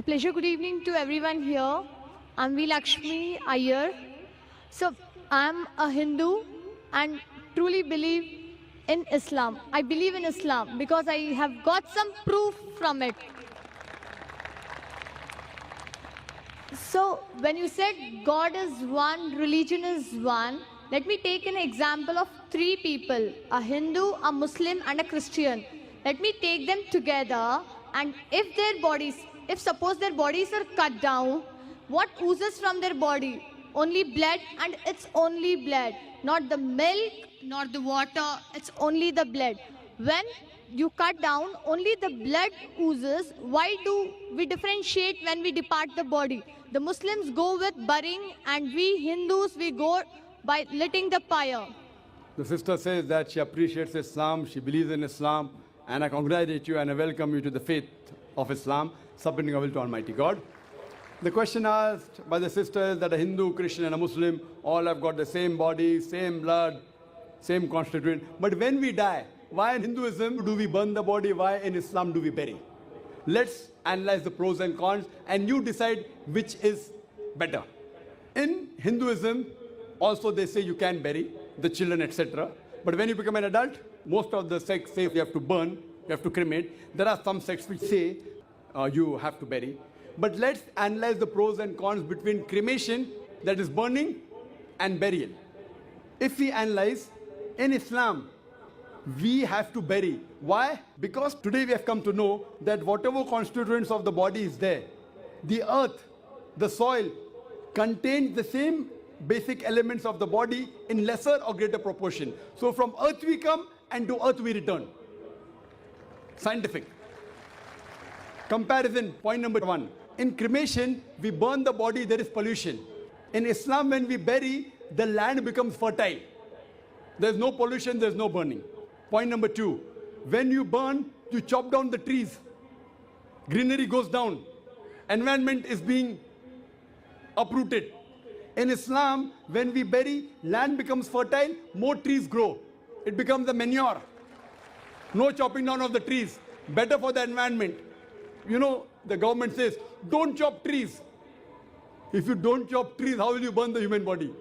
A pleasure. Good evening to everyone here. I'm V. Lakshmi Iyer. So, I'm a Hindu and truly believe in Islam. I believe in Islam because I have got some proof from it. So, when you said God is one, religion is one, let me take an example of three people, a Hindu, a Muslim and a Christian. Let me take them together, and if suppose their bodies are cut down, what oozes from their body? Only blood, and it's only blood. Not the milk, not the water, it's only the blood. When you cut down, only the blood oozes. Why do we differentiate when we depart the body? The Muslims go with burying, and we Hindus, we go by lighting the fire. The sister says that she appreciates Islam, she believes in Islam, and I congratulate you and I welcome you to the faith of Islam, submitting our will to Almighty God. The question asked by the sister is that a Hindu, Christian and a Muslim all have got the same body, same blood, same constituent. But when we die, why in Hinduism do we burn the body? Why in Islam do we bury? Let's analyze the pros and cons and you decide which is better. In Hinduism, also they say you can bury the children, etc. But when you become an adult, most of the sects say you have to burn, you have to cremate. There are some sects which say you have to bury. But let's analyze the pros and cons between cremation, that is burning, and burial. If we analyze, in Islam, we have to bury. Why? Because today we have come to know that whatever constituents of the body is there, the earth, the soil, contains the same basic elements of the body in lesser or greater proportion. So from earth we come and to earth we return. Scientific. Comparison, point number one. In cremation, we burn the body, there is pollution. In Islam, when we bury, the land becomes fertile. There's no pollution, there's no burning. Point number two. When you burn, you chop down the trees. Greenery goes down. Environment is being uprooted. In Islam, when we bury, land becomes fertile, more trees grow. It becomes a manure. No chopping down of the trees. Better for the environment. You know, the government says, don't chop trees. If you don't chop trees, how will you burn the human body?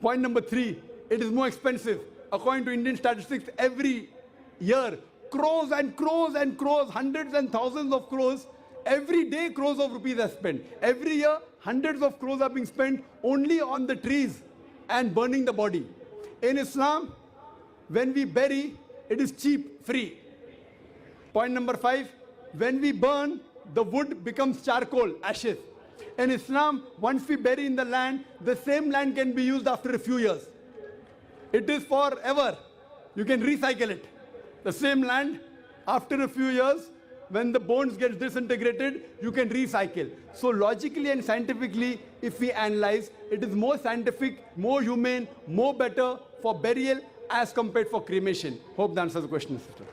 Point number three, it is more expensive. According to Indian statistics, every year, crores and crores and crores, hundreds and thousands of crores, every day crores of rupees are spent. Every year, hundreds of crores are being spent only on the trees and burning the body. In Islam, when we bury, it is cheap, free. Point number five, when we burn, the wood becomes charcoal, ashes. In Islam, once we bury in the land, the same land can be used after a few years. It is forever. You can recycle it. The same land, after a few years, when the bones get disintegrated, you can recycle. So logically and scientifically, if we analyze, it is more scientific, more humane, more better for burial as compared for cremation. Hope that answers the question, sister.